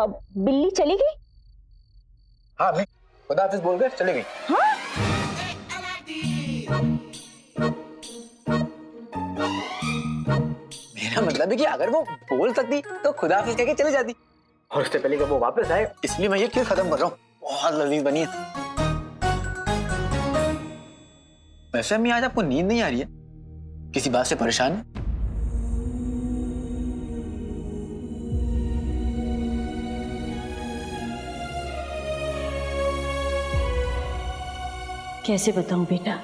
बिल्ली चली गई? हाँ अम्मी, खुदा हाफिज बोल कर चली गई। हाँ? मेरा मतलब है कि अगर वो बोल सकती तो खुदा हाफिज कह के चली जाती, और उससे पहले कि वो वापस आए इसलिए मैं ये क्यों खत्म कर रहा हूँ। बहुत लजीज बनी है। वैसे अम्मी आज आपको नींद नहीं आ रही है? किसी बात से परेशान है? कैसे बताऊं बेटा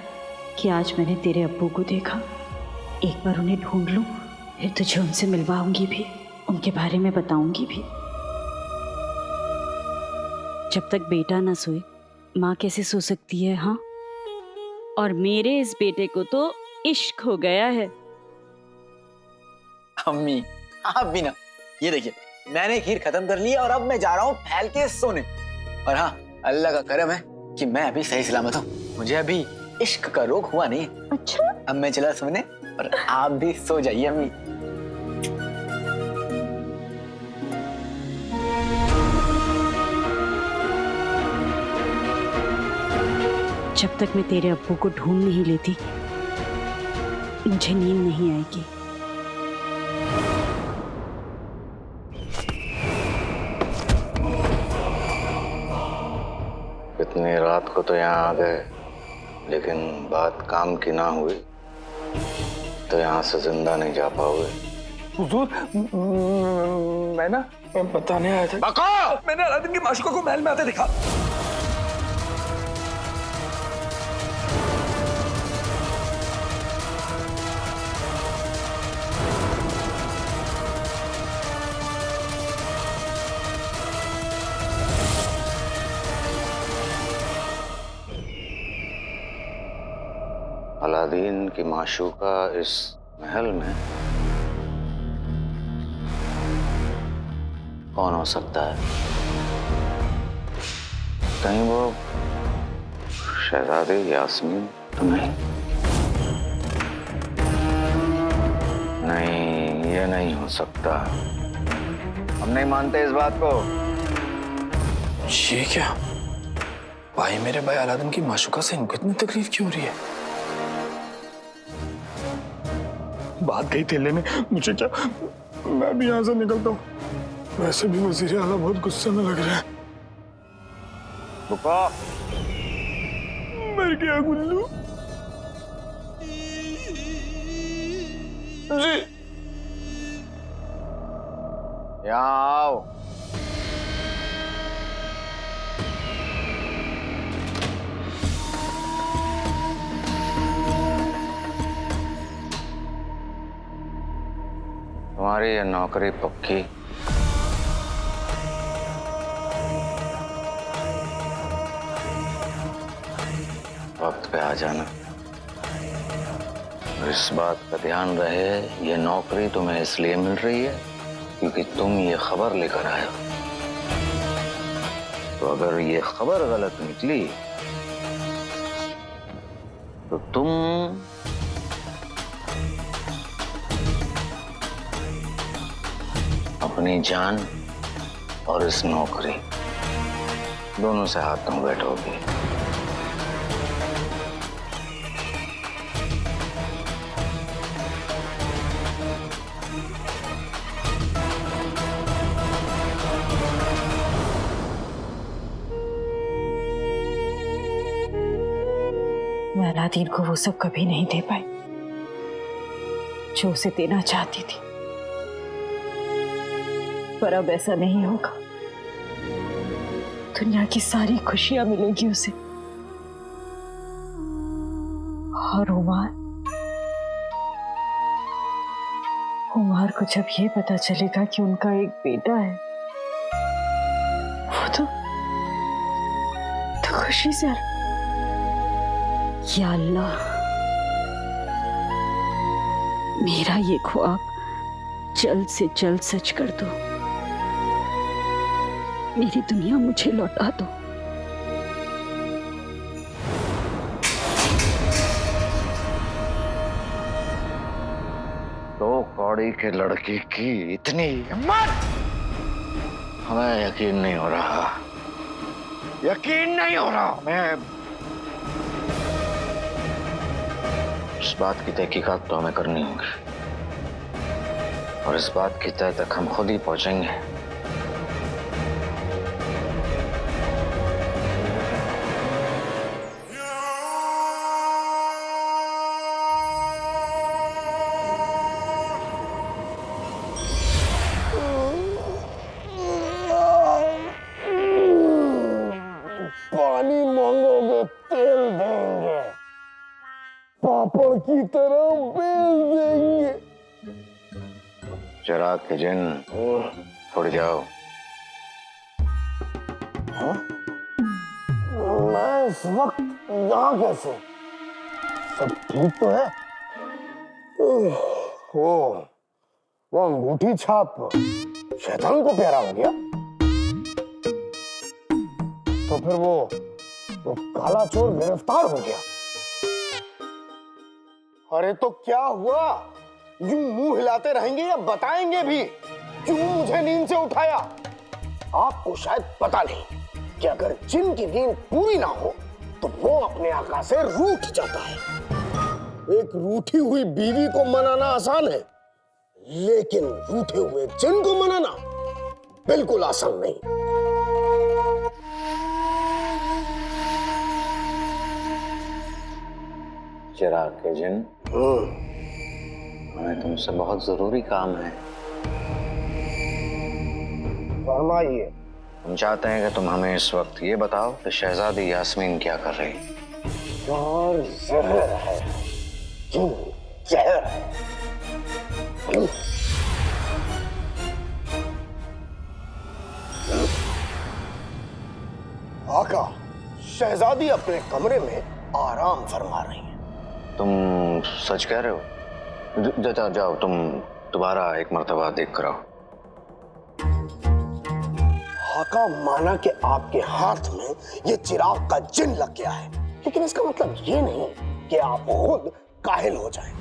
कि आज मैंने तेरे अब्बू को देखा। एक बार उन्हें ढूंढ लूं, फिर तुझे उनसे मिलवाऊंगी भी, उनके बारे में बताऊंगी भी। जब तक बेटा ना सोए माँ कैसे सो सकती है? हाँ, और मेरे इस बेटे को तो इश्क हो गया है। अम्मी आप भी ना, ये देखिए मैंने खीर खत्म कर ली और अब मैं जा रहा हूँ फैल के सोने। और हाँ, अल्लाह का करम है कि मैं अभी सही सलामत हूँ, मुझे अभी इश्क का रोग हुआ नहीं। अच्छा, अब मैं चला सोने और आप भी सो जाइए अम्मी। जब तक मैं तेरे अब्बू को ढूंढ नहीं लेती मुझे नींद नहीं आएगी। इतनी रात को तो यहाँ आ गए, लेकिन बात काम की ना हुई तो यहाँ से जिंदा नहीं जा पाओगे। हुजूर, मैं ना बताने आया था। बको! मैंने अलादीन की माशूका को महल में आते देखा। अलादीन की माशूका इस महल में कौन हो सकता है? कहीं वो शहजादी यास्मीन तो नहीं? नहीं, ये नहीं हो सकता। हम नहीं मानते इस बात को। ये क्या भाई, मेरे भाई अलादीन की माशूका से इनको इतनी तकलीफ क्यों हो रही है? बात गई थैले में, मुझे क्या, मैं भी यहाँ से निकलता हूँ। वैसे भी वजीर आला बहुत गुस्से में लग रहा है। रुको। मर गया गुल्लू जी। यहाँ आओ। तुम्हारी ये नौकरी पक्की? वक्त पे आ जाना। और इस बात का ध्यान रहे, ये नौकरी तुम्हें इसलिए मिल रही है क्योंकि तुम ये खबर लेकर आए हो। तो अगर ये खबर गलत निकली तो तुम अपनी जान और इस नौकरी दोनों से हाथ धो बैठोगे। मैं अलादीन को वो सब कभी नहीं दे पाई जो उसे देना चाहती थी, पर अब ऐसा नहीं होगा। दुनिया की सारी खुशियां मिलेगी उसे। और उमार को जब ये पता चलेगा कि उनका एक बेटा है, वो तो खुशी से, या अल्लाह, मेरा ये ख्वाब जल्द से जल्द सच कर दो। मेरी दुनिया मुझे लौटा दो। दो कौड़ी के लड़के की इतनी हिम्मत! हमें यकीन नहीं हो रहा, यकीन नहीं हो रहा। मैं इस बात की तहकीकात तो हमें करनी होगी, और इस बात की तह तक हम खुद ही पहुंचेंगे। पानी मांगोगे तेल देंगे, पापड़ की तरह बेल देंगे। चिराग के जिन, उड़ जाओ। मैं इस वक्त यहाँ कैसे? सब ठीक तो है? वो अंगूठी छाप शैतान को प्यारा हो गया, तो फिर वो काला चोर गिरफ्तार हो गया। अरे तो क्या हुआ? यूं मुंह हिलाते रहेंगे या बताएंगे भी क्यों मुझे नींद से उठाया? आपको शायद पता नहीं कि अगर जिन की नींद पूरी ना हो तो वो अपने आका से रूठ जाता है। एक रूठी हुई बीवी को मनाना आसान है, लेकिन रूठे हुए जिन को मनाना बिल्कुल आसान नहीं। चिराग के जिन, हमें तुमसे बहुत जरूरी काम है। फरमाइए। हम चाहते हैं कि तुम हमें इस वक्त ये बताओ कि शहजादी यास्मीन क्या कर रही है। और जहर है, जिन जहर है। आका, शहजादी अपने कमरे में आराम फरमा रही है। तुम सच कह रहे हो? जाओ तुम दोबारा एक मर्तबा देख कर आओ। आका, माना कि आपके हाथ में ये चिराग का जिन लग गया है, लेकिन इसका मतलब ये नहीं कि आप खुद काहिल हो जाएं।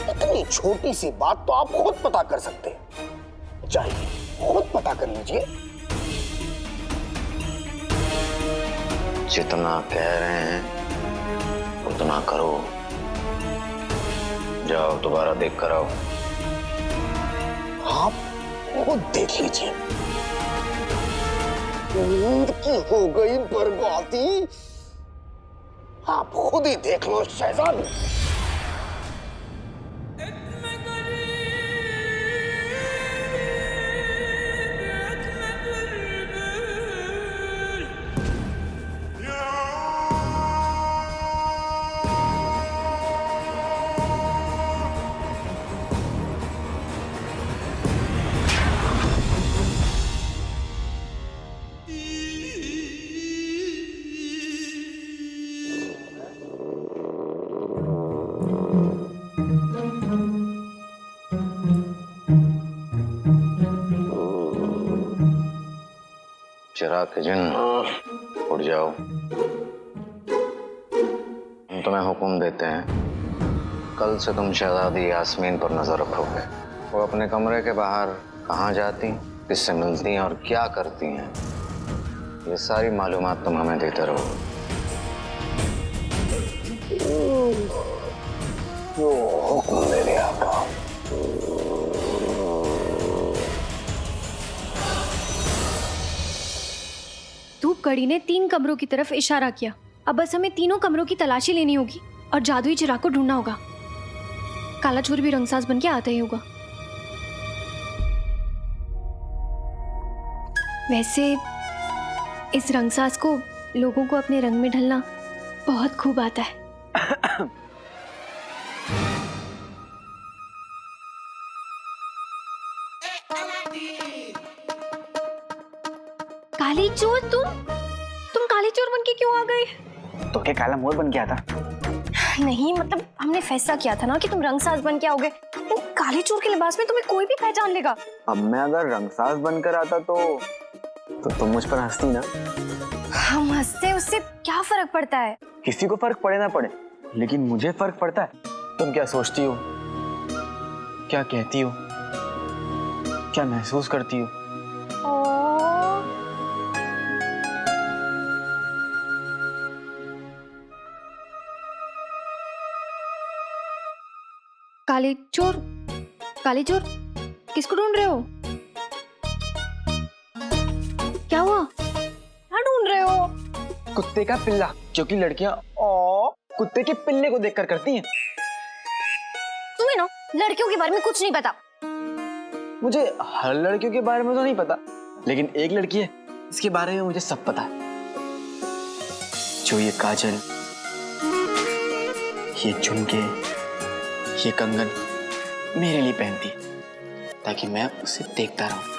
इतनी छोटी सी बात तो आप खुद पता कर सकते हैं। जाइए खुद पता कर लीजिए। जितना कह रहे हैं उतना करो। जाओ दोबारा देख कर आओ। आप खुद देख लीजिए। नींद की हो गई बर्बादी, आप खुद ही देख लो शहजादी। चिराग के जिन, उठ जाओ। हम तुम्हें हुक्म देते हैं, कल से तुम शहजादी यास्मीन पर नजर रखोगे। वो अपने कमरे के बाहर कहाँ जाती, किससे मिलती हैं और क्या करती हैं, ये सारी मालूमात तुम हमें देते रहो। जो हुक्म मेरे आका। धूप कड़ी ने 3 कमरों की तरफ इशारा किया। अब बस हमें तीनों कमरों की तलाशी लेनी होगी और जादुई चिराग को ढूंढना होगा। काला चोर भी रंगसाज बन के आता ही होगा। वैसे इस रंगसाज को लोगों को अपने रंग में ढलना बहुत खूब आता है। काली चोर, तुम काली चोर बन के क्यों आ गए? तो क्या काला मोर बन गया था? नहीं, मतलब हमने फैसला किया था ना कि तुम रंगसाज बन के आओगे। इन काले चोर के लिबास में तुम्हें कोई भी पहचान लेगा। अब मैं अगर रंगसाज बनकर आता तो तुम मुझ पर हंसती ना? हम हंसते, उससे क्या फर्क पड़ता है? किसी को फर्क पड़े ना पड़े, लेकिन मुझे फर्क पड़ता है। तुम क्या सोचती हो, क्या कहती हो, क्या महसूस करती हो, काले चोर, काले चोर, किसको ढूंढ रहे हो? क्या हुआ? क्या ढूंढ रहे हो? कुत्ते का पिल्ला, जो कि लड़कियां ओ कुत्ते के पिल्ले को देखकर करती हैं। तुम्हें ना लड़कियों के बारे में कुछ नहीं पता। मुझे हर लड़कियों के बारे में तो नहीं पता, लेकिन एक लड़की है इसके बारे में मुझे सब पता है, जो ये काजल, ये झुमके, ये कंगन मेरे लिए पहनती है ताकि मैं उसे देखता रहूं।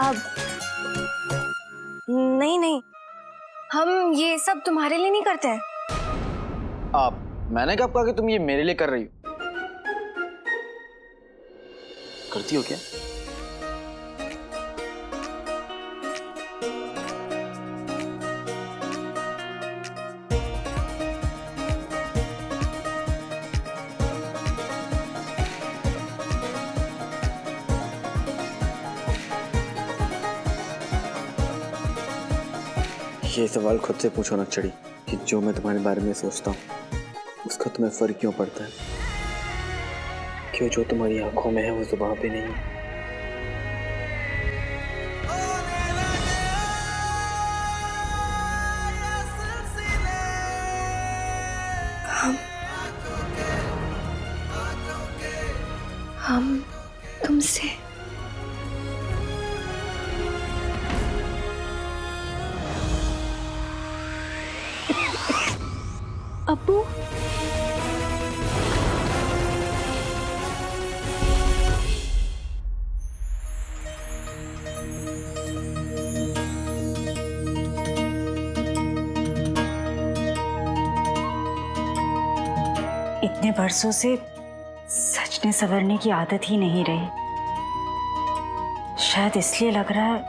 अब नहीं नहीं, हम ये सब तुम्हारे लिए नहीं करते हैं। मैंने कब कहा कि तुम ये मेरे लिए कर रही हो? करती हो क्या? ये सवाल खुद से पूछो नक्चड़ी कि जो मैं तुम्हारे बारे में सोचता हूँ उसका तुम्हें फर्क क्यों पड़ता है? क्यों जो तुम्हारी आंखों में है वो जुबान पे नहीं है? हम तुमसे अब्बू, इतने बरसों से सजने संवरने की आदत ही नहीं रही। शायद इसलिए लग रहा है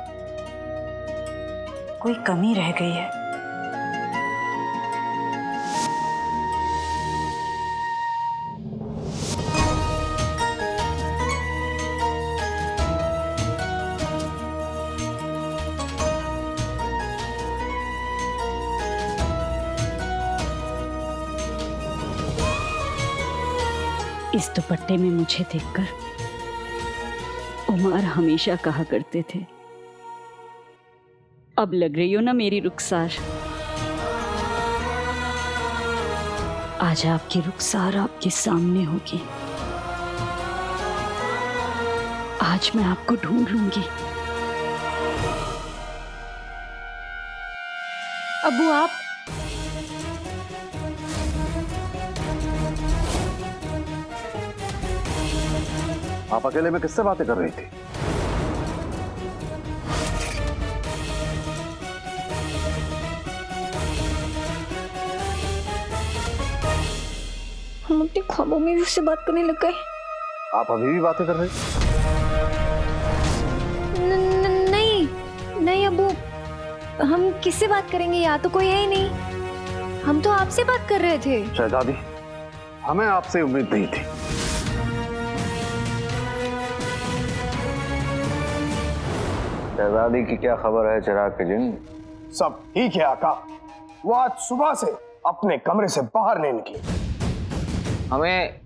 कोई कमी रह गई है। इस दुपट्टे में मुझे देखकर उमर हमेशा कहा करते थे, अब लग रही हो ना मेरी रुखसार। आज आपकी रुखसार आपके सामने होगी। आज मैं आपको ढूंढ लूंगी। अब्बू आप अकेले में किससे बातें कर रही थी? हम अपने ख्वाबों में भी उससे बात करने लग गए। आप अभी भी बातें कर रहे थे? नहीं नहीं अब्बू, हम किससे बात करेंगे? यहाँ तो कोई है ही नहीं। हम तो आपसे बात कर रहे थे। शहजादी, हमें आपसे उम्मीद नहीं थी। शहजादी की क्या खबर है चिराग के जिन? सब ठीक है आका। वो आज सुबह से अपने कमरे से बाहर नहीं निकली। हमें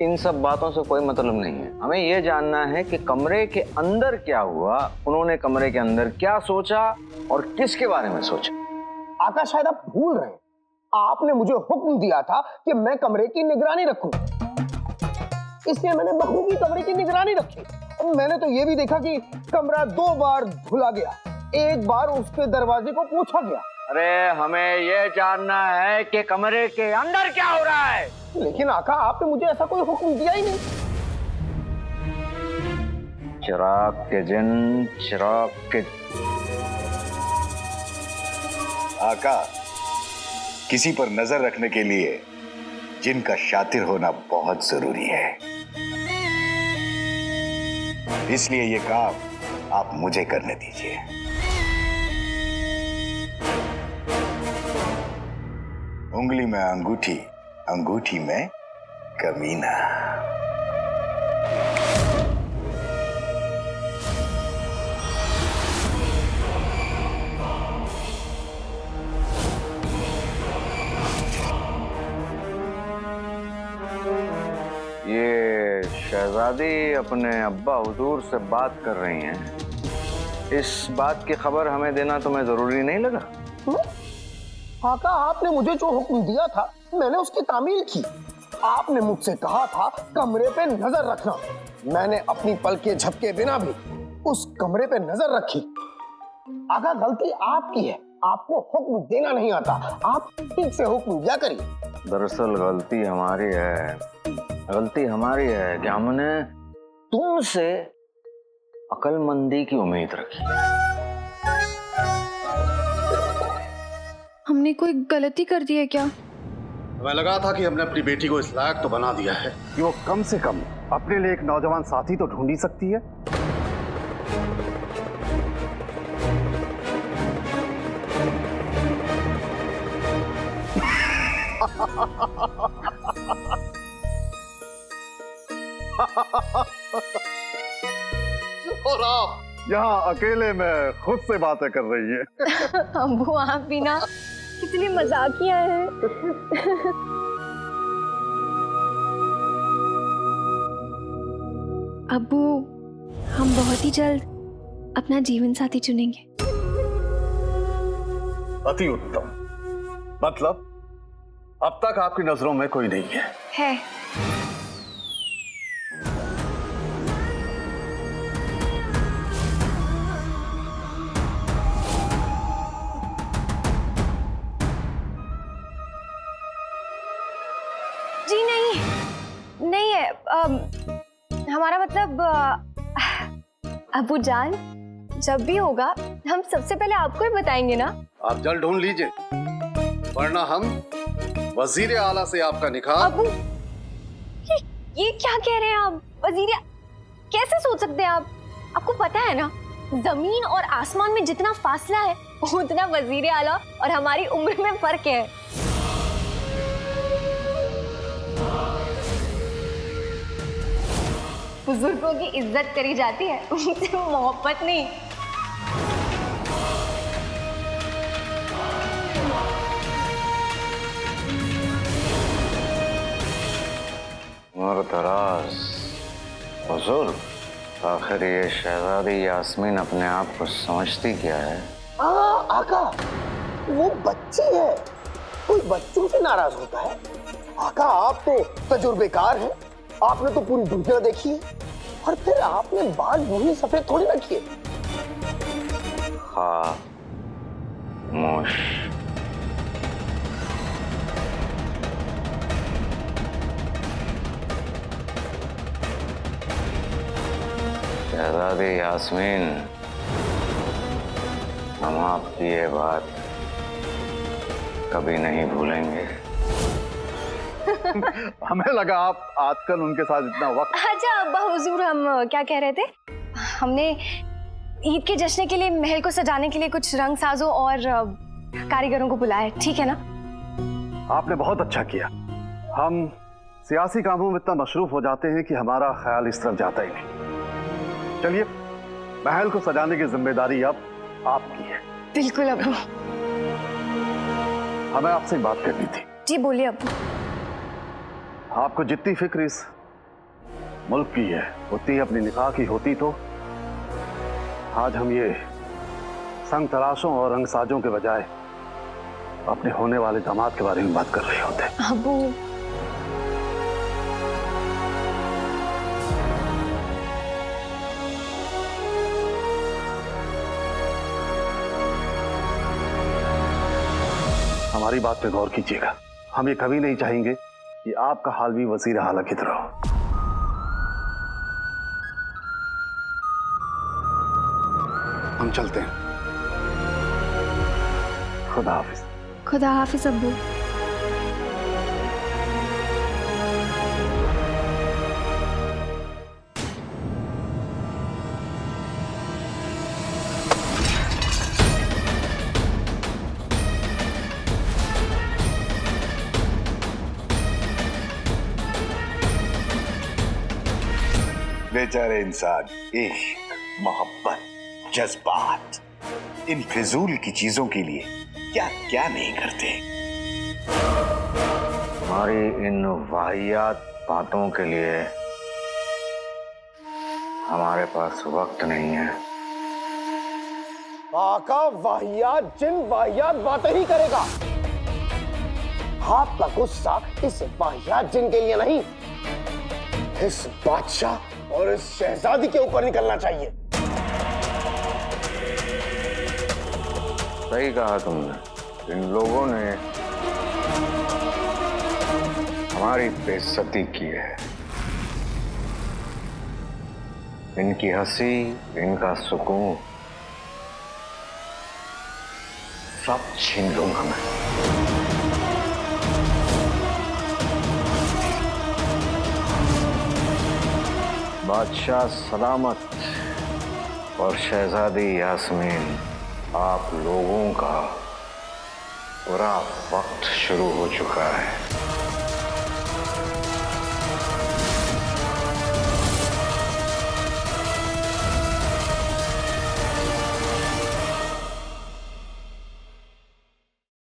इन सब बातों से कोई मतलब नहीं है। हमें यह जानना है कि कमरे के अंदर क्या हुआ, उन्होंने कमरे के अंदर क्या सोचा और किसके बारे में सोचा। आका शायद आप भूल रहे हैं, आपने मुझे हुक्म दिया था कि मैं कमरे की निगरानी रखूं, इसलिए मैंने बखूबी कमरे की निगरानी रखी। मैंने तो ये भी देखा कि कमरा 2 बार धुला गया, 1 बार उसके दरवाजे को पूछा गया। अरे हमें यह जानना है कि कमरे के अंदर क्या हो रहा है। लेकिन आका आपने मुझे ऐसा कोई हुक्म दिया ही नहीं। चिराग के जिन, चिराग के आका, किसी पर नजर रखने के लिए जिनका शातिर होना बहुत जरूरी है, इसलिए ये काम आप मुझे करने दीजिए। उंगली में अंगूठी, अंगूठी में कमीना। ये शहजादी अपने अब्बा हुजूर से बात कर रही हैं। इस बात की खबर हमें देना तुम्हें जरूरी नहीं लगा? आका, आपने मुझे जो हुक्म दिया था मैंने उसकी तामील की। आपने मुझसे कहा था कमरे पे नजर रखना। मैंने अपनी पलके झपके बिना भी उस कमरे पे नजर रखी। आका, गलती आपकी है, आपको हुक्म देना नहीं आता। आप ठीक से हुक्म दिया करिए। दरअसल गलती हमारी है, गलती हमारी है कि हमने तुमसे अक्लमंदी की उम्मीद रखी। हमने कोई गलती कर दी है क्या? हमें लगा था कि हमने अपनी बेटी को इस लायक तो बना दिया है कि वो कम से कम अपने लिए एक नौजवान साथी तो ढूंढ ही सकती है। और आप यहाँ अकेले में खुद से बातें कर रही है। अब्बू, आप भी ना कितनी मजाकिया है। अब्बू, हम बहुत ही जल्द अपना जीवन साथी चुनेंगे। अति उत्तम। मतलब अब तक आपकी नजरों में कोई नहीं है? है। जी नहीं, नहीं है। हमारा मतलब अब्बू जान, जब भी होगा हम सबसे पहले आपको ही बताएंगे ना। आप जल्द ढूंढ लीजिए, वरना हम वजीर आला से आपका निकाह। अब्बू, ये क्या कह रहे हैं आप? वजीर, कैसे सोच सकते हैं आप? आपको पता है ना, जमीन और आसमान में जितना फासला है उतना वजीर आला और हमारी उम्र में फर्क है। बुजुर्गों की इज्जत करी जाती है, उनसे मोहब्बत नहीं। उम्र दराज हुजूर, आखिर ये शहजादी यास्मीन अपने आप को समझती क्या है? आका, वो बच्ची है, कोई बच्चों से नाराज होता है? आका, आप तो तजुर्बेकार हैं, आपने तो पूरी दुनिया देखी है, और फिर आपने बाल बूढ़ी सफेद थोड़ी रखी है। खामोश। शहजादी यास्मीन, हम आपकी ये बात कभी नहीं भूलेंगे। हमें लगा आप आजकल उनके साथ इतना वक्त। अच्छा अब्बा हुजूर, हम क्या कह रहे थे? हमने ईद के जश्न के लिए महल को सजाने के लिए कुछ रंग साजों और कारीगरों को बुलाया, ठीक है ना? आपने बहुत अच्छा किया। हम सियासी कामों में इतना मशरूफ हो जाते हैं कि हमारा ख्याल इस तरफ जाता ही नहीं। चलिए, महल को सजाने की जिम्मेदारी अब आपकी है। बिल्कुल अब्बू। हमें आपसे बात करनी थी। जी बोलिए अब्बू। आपको जितनी फिक्र इस मुल्क की है उतनी ही अपनी निकाह की होती तो आज हम ये संग तराशों और रंगसाजों के बजाय अपने होने वाले दामाद के बारे में बात कर रहे होते। अब्बू, हमारी बात पे गौर कीजिएगा। हम ये कभी नहीं चाहेंगे कि आपका हाल भी वजीर आला की तरह हो। हम चलते हैं। खुदा हाफिज। खुदा हाफिज अब्बू। बेचारे इंसान इश्क, मोहब्बत, जज्बात, इन फिजूल की चीजों के लिए क्या क्या नहीं करते। तुम्हारी इन वाहियात बातों के लिए हमारे पास वक्त नहीं है। आका वाहियात जिन वाहियात बातें ही करेगा। आपका गुस्सा इस वाहियात जिन के लिए नहीं, इस बादशाह और इस शहजादी के ऊपर निकलना चाहिए। सही कहा तुमने। इन लोगों ने हमारी बेइज्जती की है। इनकी हंसी, इनका सुकून सब छीन लूंगा मैं। बादशाह सलामत और शहजादी यास्मीन, आप लोगों का बुरा वक्त शुरू हो चुका है।